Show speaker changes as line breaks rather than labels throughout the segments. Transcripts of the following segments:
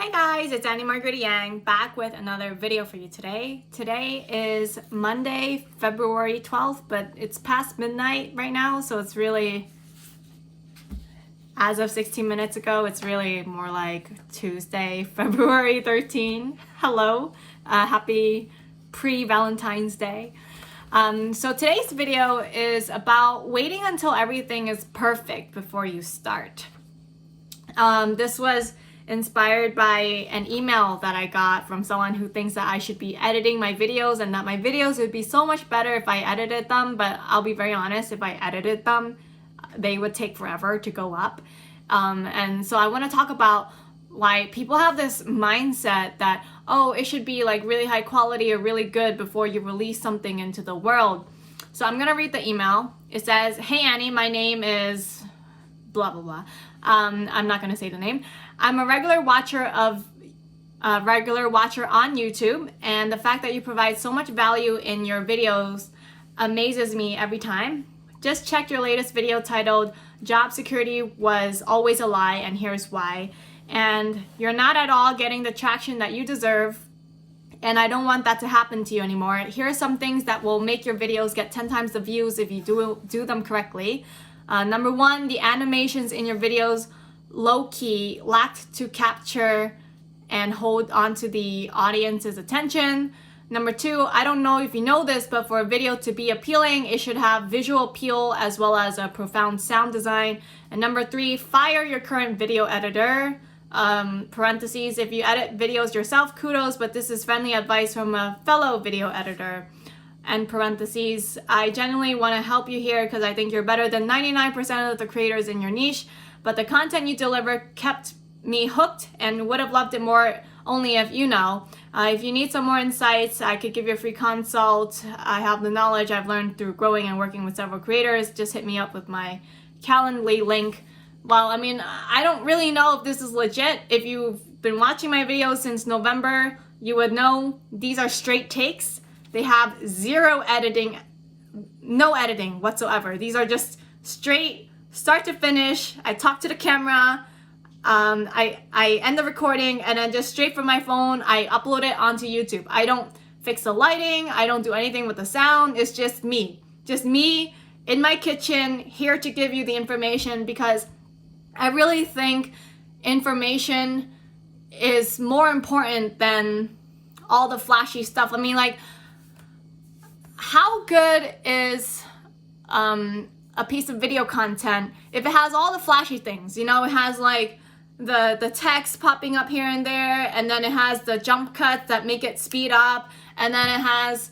Hey guys, it's Annie Margaret Yang back with another video for you today. Today is Monday, February 12th, but it's past midnight right now, so it's really, as of 16 minutes ago, it's really more like Tuesday, February 13th. Hello, happy pre-Valentine's Day. So today's video is about waiting until everything is perfect before you start. This was inspired by an email that I got from someone who thinks that I should be editing my videos and that my videos would be so much better if I edited them, but I'll be very honest, if I edited them, they would take forever to go up. And so I want to talk about why people have this mindset that, oh, it should be like really high quality or really good before you release something into the world. So I'm going to read the email. It says, "Hey Annie, my name is blah, blah, blah." I'm not going to say the name. I'm a regular watcher on YouTube, and the fact that you provide so much value in your videos amazes me every time. Just checked your latest video titled "Job Security Was Always a Lie and Here's Why," and you're not at all getting the traction that you deserve, and I don't want that to happen to you anymore. Here are some things that will make your videos get 10 times the views if you do them correctly. Number one, the animations in your videos low-key lacked to capture and hold onto the audience's attention. Number two, I don't know if you know this, but for a video to be appealing, it should have visual appeal as well as a profound sound design. And number three, fire your current video editor. Parentheses, if you edit videos yourself, kudos, but this is friendly advice from a fellow video editor. And parentheses, I genuinely want to help you here because I think you're better than 99% of the creators in your niche, but the content you deliver kept me hooked and would have loved it more only if you know. If you need some more insights, I could give you a free consult. I have the knowledge I've learned through growing and working with several creators. Just hit me up with my Calendly link. Well, I mean, I don't really know if this is legit. If you've been watching my videos since November, you would know these are straight takes. They have zero editing, no editing whatsoever. These are just straight start to finish. I talk to the camera, I end the recording, and then just straight from my phone, I upload it onto YouTube. I don't fix the lighting, I don't do anything with the sound. It's just me in my kitchen, here to give you the information, because I really think information is more important than all the flashy stuff. I mean, like, how good is a piece of video content if it has all the flashy things? You know, it has like the text popping up here and there, and then it has the jump cuts that make it speed up, and then it has,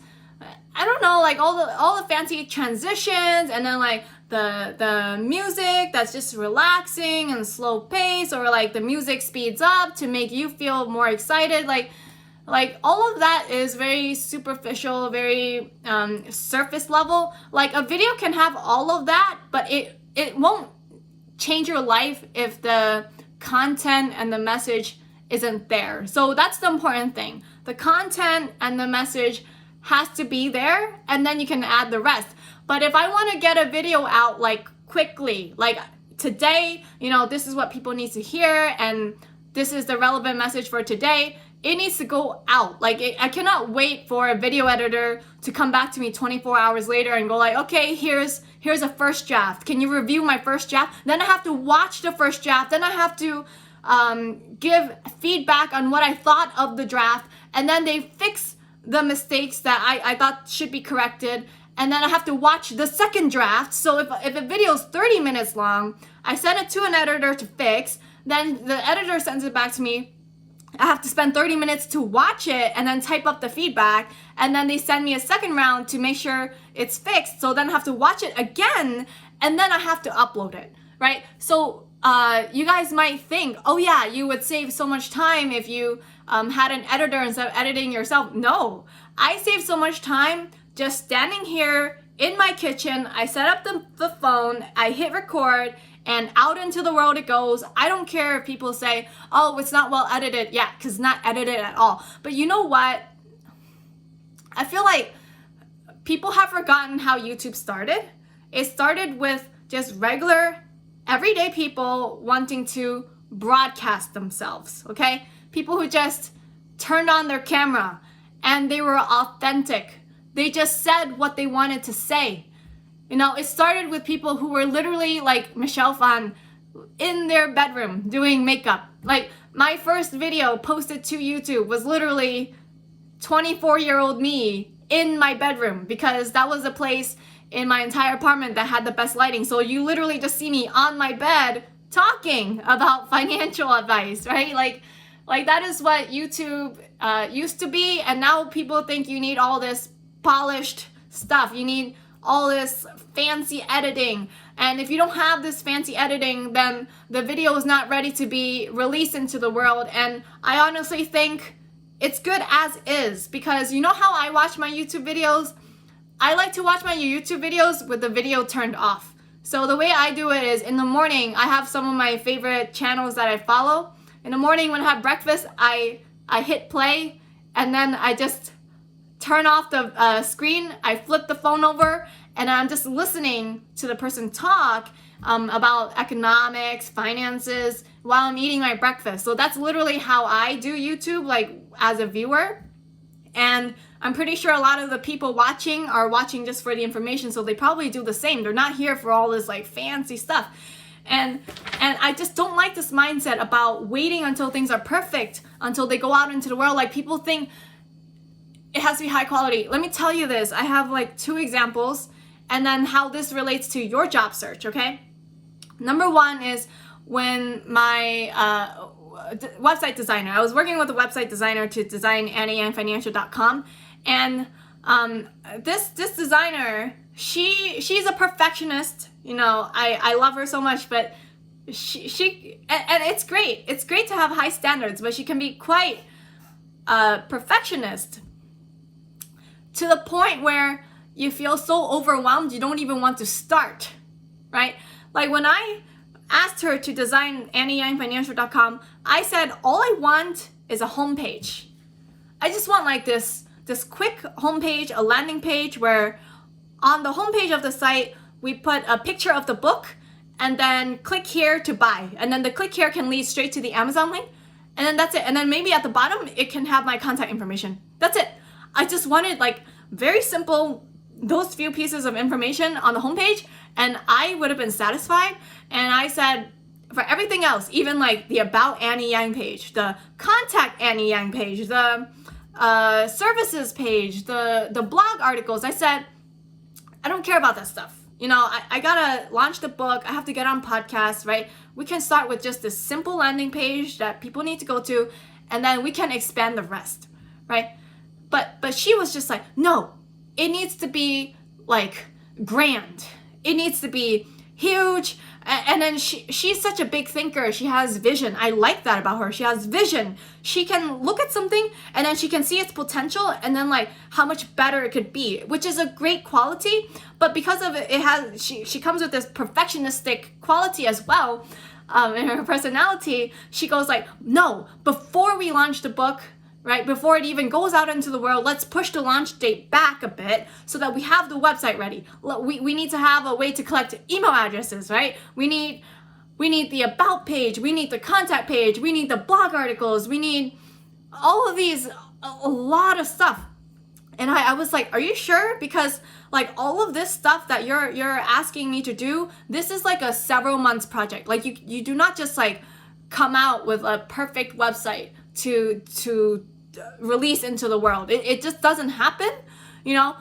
I don't know, like all the fancy transitions, and then like the music that's just relaxing and slow pace, or like the music speeds up to make you feel more excited. Like all of that is very superficial, very surface level. Like a video can have all of that, but it won't change your life if the content and the message isn't there. So that's the important thing. The content and the message has to be there, and then you can add the rest. But if I want to get a video out like quickly, like today, you know, this is what people need to hear, and this is the relevant message for today, it needs to go out. Like, I cannot wait for a video editor to come back to me 24 hours later and go like, okay, here's a first draft. Can you review my first draft? Then I have to watch the first draft. Then I have to give feedback on what I thought of the draft. And then they fix the mistakes that I thought should be corrected. And then I have to watch the second draft. So if a video is 30 minutes long, I send it to an editor to fix. Then the editor sends it back to me. I have to spend 30 minutes to watch it and then type up the feedback, and then they send me a second round to make sure it's fixed. So then I have to watch it again, and then I have to upload it, right? So you guys might think, oh yeah, you would save so much time if you had an editor instead of editing yourself. No, I save so much time just standing here in my kitchen. I set up the phone, I hit record, and out into the world it goes. I don't care if people say, oh, it's not well edited. Yeah, because it's not edited at all. But you know what? I feel like people have forgotten how YouTube started. It started with just regular, everyday people wanting to broadcast themselves, okay? people who just turned on their camera and they were authentic. They just said what they wanted to say. You know, it started with people who were literally like Michelle Phan in their bedroom doing makeup. Like my first video posted to YouTube was literally 24-year-old me in my bedroom, because that was a place in my entire apartment that had the best lighting. So you literally just see me on my bed talking about financial advice, right? Like that is what YouTube used to be, and now people think you need all this polished stuff. You need all this fancy editing, and if you don't have this fancy editing, then the video is not ready to be released into the world. And I honestly think it's good as is, because you know how I watch my YouTube videos? I like to watch my YouTube videos with the video turned off. So the way I do it is, in the morning, I have some of my favorite channels that I follow. In the morning when I have breakfast, I hit play, and then I just turn off the screen, I flip the phone over, and I'm just listening to the person talk about economics, finances, while I'm eating my breakfast. So that's literally how I do YouTube, like as a viewer. And I'm pretty sure a lot of the people watching are watching just for the information, so they probably do the same. They're not here for all this like fancy stuff. And I just don't like this mindset about waiting until things are perfect, until they go out into the world. Like people think it has to be high quality. Let me tell you this. I have like 2 examples, and then how this relates to your job search, okay? Number 1 is when my website designer, I was working with a website designer to design AnnieYangFinancial.com, and this designer, she's a perfectionist. You know, I love her so much, but she and it's great. It's great to have high standards, but she can be quite perfectionist to the point where you feel so overwhelmed you don't even want to start, right? Like when I asked her to design AnnieYangFinancial.com, I said, all I want is a homepage. I just want like this quick homepage, a landing page where on the homepage of the site, we put a picture of the book and then click here to buy. And then the click here can lead straight to the Amazon link. And then that's it. And then maybe at the bottom, it can have my contact information. That's it. I just wanted like very simple, those few pieces of information on the homepage, and I would have been satisfied. And I said, for everything else, even like the About Annie Yang page, the Contact Annie Yang page, the services page, the blog articles, I said, I don't care about that stuff. You know, I gotta launch the book, I have to get on podcasts, right? We can start with just this simple landing page that people need to go to, and then we can expand the rest, right? But she was just like, no, it needs to be like grand. It needs to be huge. And then she's such a big thinker. She has vision. I like that about her. She has vision. She can look at something and then she can see its potential and then like how much better it could be, which is a great quality. But because of it has, she comes with this perfectionistic quality as well in her personality. She goes like, no, before we launch the book, right, before it even goes out into the world, let's push the launch date back a bit so that we have the website ready. We need to have a way to collect email addresses, right? We need the About page, we need the Contact page, we need the blog articles, we need all of these, a lot of stuff. And I was like, are you sure? Because like all of this stuff that you're asking me to do, this is like a several months project. Like you do not just like come out with a perfect website to release into the world. It just doesn't happen. You know,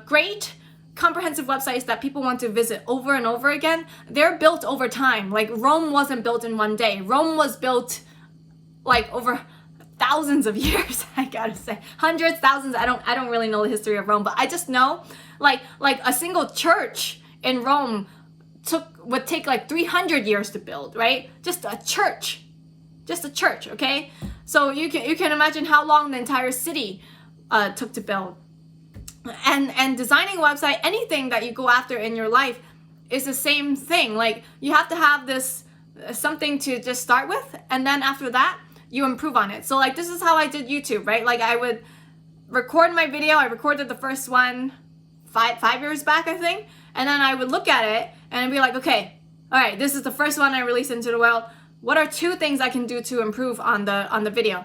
great comprehensive websites that people want to visit over and over again, they're built over time. Like Rome wasn't built in one day. Rome was built like over thousands of years, I gotta say. Hundreds, thousands, I don't really know the history of Rome, but I just know like a single church in Rome would take like 300 years to build, right? Just a church, okay? So you can imagine how long the entire city took to build. And designing a website, anything that you go after in your life is the same thing. Like you have to have this something to just start with, and then after that you improve on it. So like this is how I did YouTube, right? Like I would record my video. I recorded the first one five years back, I think, and then I would look at it and I'd be like, okay, all right, this is the first one I released into the world. what are 2 things I can do to improve on the video?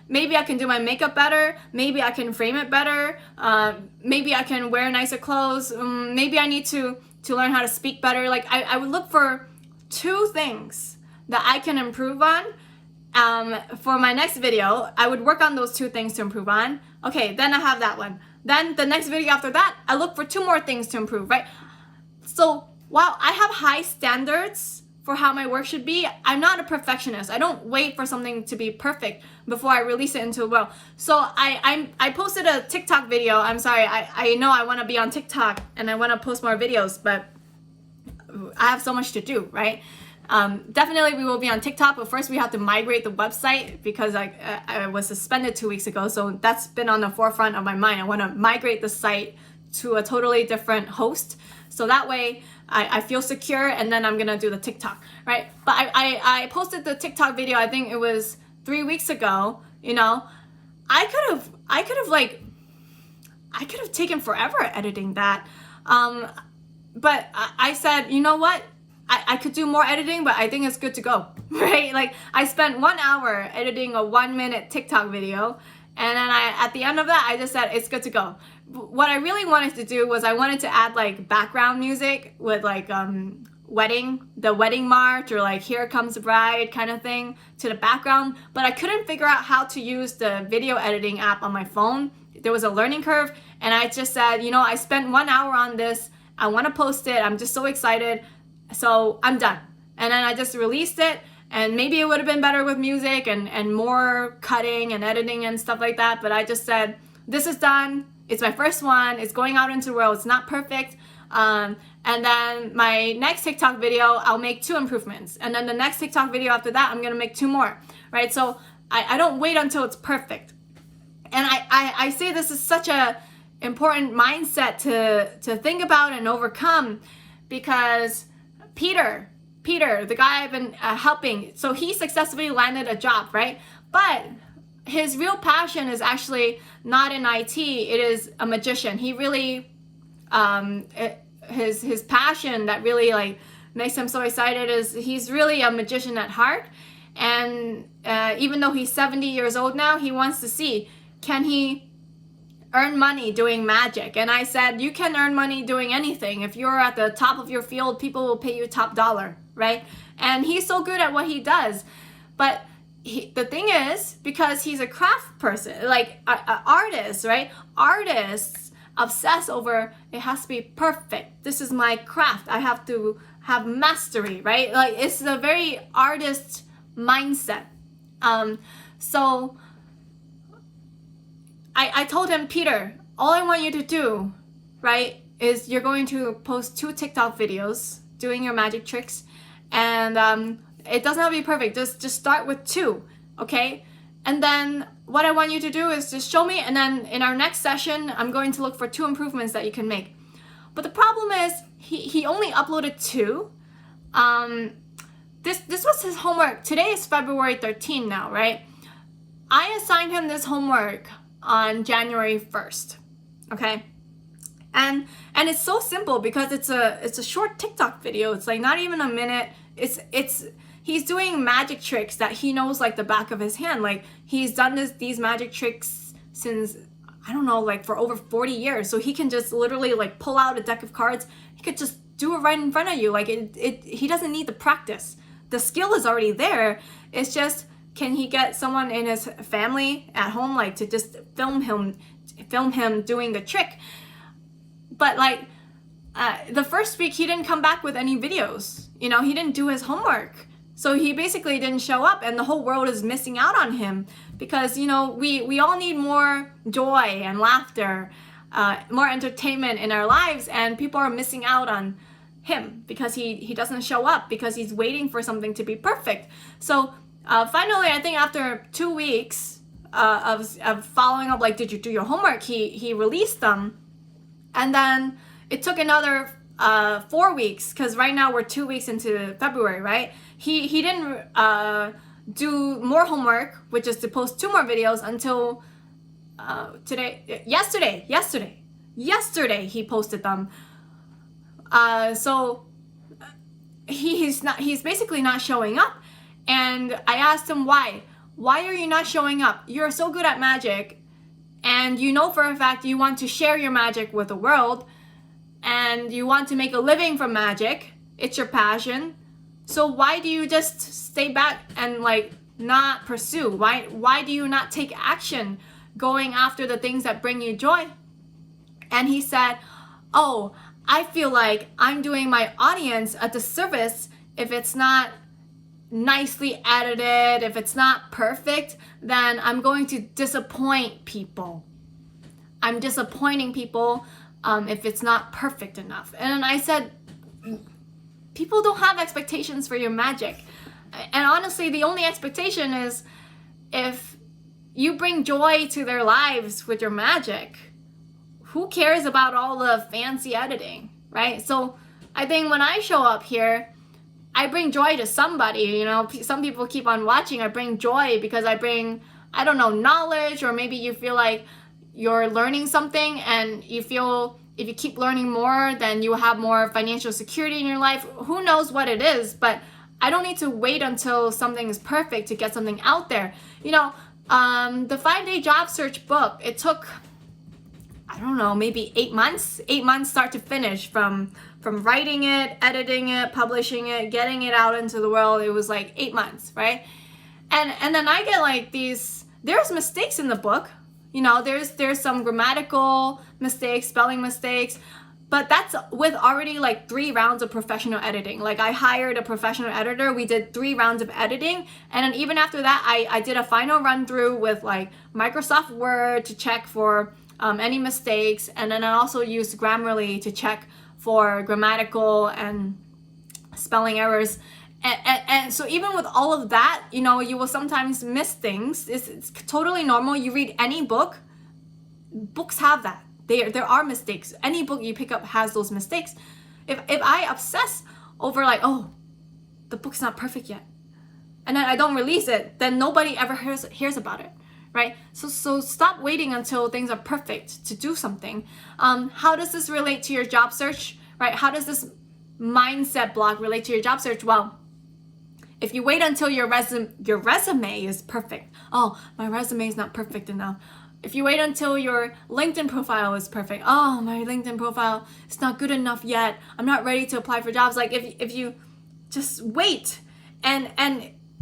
Maybe I can do my makeup better. Maybe I can frame it better. Maybe I can wear nicer clothes. Maybe I need to learn how to speak better. Like I would look for 2 things that I can improve on. For my next video, I would work on those 2 things to improve on. Okay, then I have that one. Then the next video after that, I look for 2 more things to improve, right? So while I have high standards for how my work should be, I'm not a perfectionist. I don't wait for something to be perfect before I release it into the world. So I posted a TikTok video. I'm sorry, I know I want to be on TikTok and I want to post more videos, but I have so much to do, right? Definitely we will be on TikTok, but first we have to migrate the website because I was suspended 2 weeks ago. So that's been on the forefront of my mind. I want to migrate the site to a totally different host. So that way I feel secure, and then I'm gonna do the TikTok, right? But I posted the TikTok video, I think it was 3 weeks ago. You know, I could have taken forever editing that. But I said, you know what? I could do more editing, but I think it's good to go, right? Like I spent 1 hour editing a 1-minute TikTok video, and then at the end of that, I just said it's good to go. What I really wanted to do was I wanted to add like background music with like the wedding march, or like Here Comes the Bride kind of thing to the background, but I couldn't figure out how to use the video editing app on my phone. There was a learning curve, and I just said, you know, I spent 1 hour on this. I want to post it. I'm just so excited. So I'm done. And then I just released it, and maybe it would have been better with music and more cutting and editing and stuff like that. But I just said, this is done. It's my first one. It's going out into the world. It's not perfect. And then my next TikTok video, I'll make 2 improvements. And then the next TikTok video after that, I'm going to make 2 more, right? So I don't wait until it's perfect. And I say this is such a important mindset to think about and overcome, because Peter, the guy I've been helping, so he successfully landed a job, right? But his real passion is actually not in IT. It is a magician. He really, his passion that really like makes him so excited is he's really a magician at heart. And even though he's 70 years old now, he wants to see, can he earn money doing magic? And I said, you can earn money doing anything. If you're at the top of your field, people will pay you top dollar, right? And he's so good at what he does. But the thing is, because he's a craft person, like an artist, right? Artists obsess over, it has to be perfect. This is my craft. I have to have mastery, right? Like it's a very artist mindset. So I told him, Peter, all I want you to do, right, is you're going to post 2 TikTok videos doing your magic tricks, and it doesn't have to be perfect. Just start with 2, okay? And then what I want you to do is just show me, and then in our next session, I'm going to look for 2 improvements that you can make. But the problem is he only uploaded 2. This was his homework. Today is February 13 now, right? I assigned him this homework on January 1st, okay? And it's so simple because it's a short TikTok video. It's like not even a minute. He's doing magic tricks that he knows like the back of his hand. Like he's done these magic tricks since, I don't know, like for over 40 years. So he can just literally like pull out a deck of cards. He could just do it right in front of you. Like he doesn't need the practice. The skill is already there. It's just, can he get someone in his family at home like to just film him doing the trick? But like the first week he didn't come back with any videos. You know, he didn't do his homework. So he basically didn't show up, and the whole world is missing out on him because, you know, we all need more joy and laughter, more entertainment in our lives, and people are missing out on him because he doesn't show up because he's waiting for something to be perfect. So finally, I think after 2 weeks of following up, like, did you do your homework? He released them, and then it took another 4 weeks because right now we're 2 weeks into February, right? He didn't do more homework, which is to post 2 more videos until yesterday he posted them. So he's basically not showing up. And I asked him why. Why are you not showing up? You're so good at magic, and you know for a fact you want to share your magic with the world, and you want to make a living from magic. It's your passion. So why do you just stay back and like not pursue? Why do you not take action going after the things that bring you joy? And he said, oh, I feel like I'm doing my audience a disservice if it's not nicely edited, if it's not perfect, then I'm going to disappoint people. I'm disappointing people if it's not perfect enough. And I said, people don't have expectations for your magic. And honestly, the only expectation is if you bring joy to their lives with your magic, who cares about all the fancy editing, right? So I think when I show up here, I bring joy to somebody. You know, some people keep on watching. I bring joy because I bring, I don't know, knowledge, or maybe you feel like you're learning something and you feel if you keep learning more, then you have more financial security in your life. Who knows what it is, but I don't need to wait until something is perfect to get something out there. You know, the 5-Day Job Search book, it took, I don't know, maybe 8 months start to finish, from writing it, editing it, publishing it, getting it out into the world. It was like 8 months, right? And then I get like there's mistakes in the book. You know, there's some grammatical mistakes, spelling mistakes, but that's with already like 3 rounds of professional editing. Like I hired a professional editor. We did 3 rounds of editing. And then even after that, I did a final run through with like Microsoft Word to check for any mistakes. And then I also used Grammarly to check for grammatical and spelling errors. And so even with all of that, you know, you will sometimes miss things. It's totally normal. You read any book, books have that. There are mistakes. Any book you pick up has those mistakes. If I obsess over like, oh, the book's not perfect yet, and then I don't release it, then nobody ever hears about it, right? So stop waiting until things are perfect to do something. How does this relate to your job search, right? How does this mindset block relate to your job search? Well, if you wait until your resume is perfect, oh, my resume is not perfect enough. If you wait until your LinkedIn profile is perfect, oh, my LinkedIn profile is not good enough yet, I'm not ready to apply for jobs. Like if you just wait, and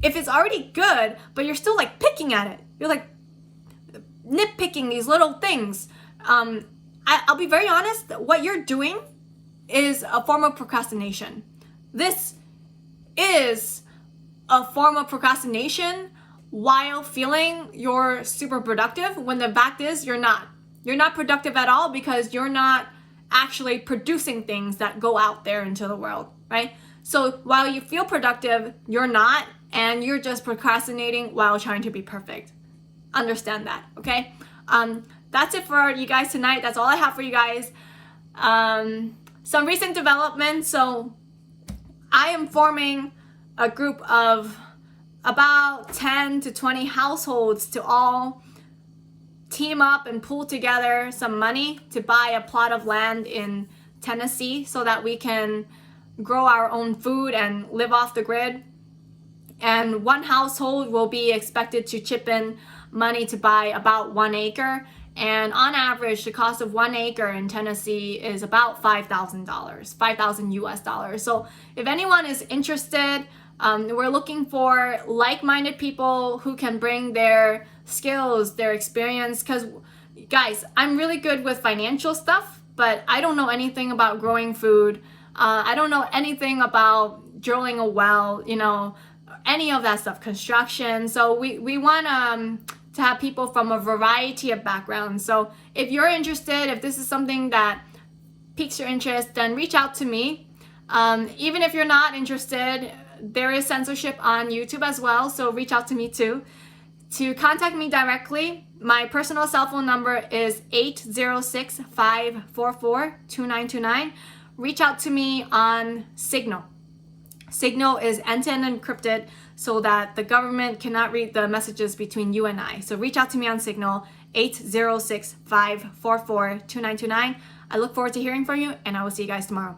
if it's already good, but you're still like picking at it, you're like nitpicking these little things, I'll be very honest, what you're doing is a form of procrastination. This is a form of procrastination while feeling you're super productive, when the fact is you're not. You're not productive at all because you're not actually producing things that go out there into the world, right? So while you feel productive, you're not, and you're just procrastinating while trying to be perfect. Understand that, okay? That's it for you guys tonight. That's all I have for you guys. Some recent developments. So I am forming a group of about 10 to 20 households to all team up and pool together some money to buy a plot of land in Tennessee so that we can grow our own food and live off the grid. And one household will be expected to chip in money to buy about 1 acre. And on average, the cost of 1 acre in Tennessee is about $5,000, 5,000 US dollars. So if anyone is interested, we're looking for like-minded people who can bring their skills, their experience. Because guys, I'm really good with financial stuff, but I don't know anything about growing food. I don't know anything about drilling a well, you know, any of that stuff, construction. So we want to have people from a variety of backgrounds. So if you're interested, if this is something that piques your interest, then reach out to me. Even if you're not interested, there is censorship on YouTube as well, so reach out to me too. To contact me directly, my personal cell phone number is 806-544-2929. Reach out to me on Signal. Signal is end-to-end encrypted so that the government cannot read the messages between you and I. So reach out to me on Signal, 806-544-2929. I look forward to hearing from you, and I will see you guys tomorrow.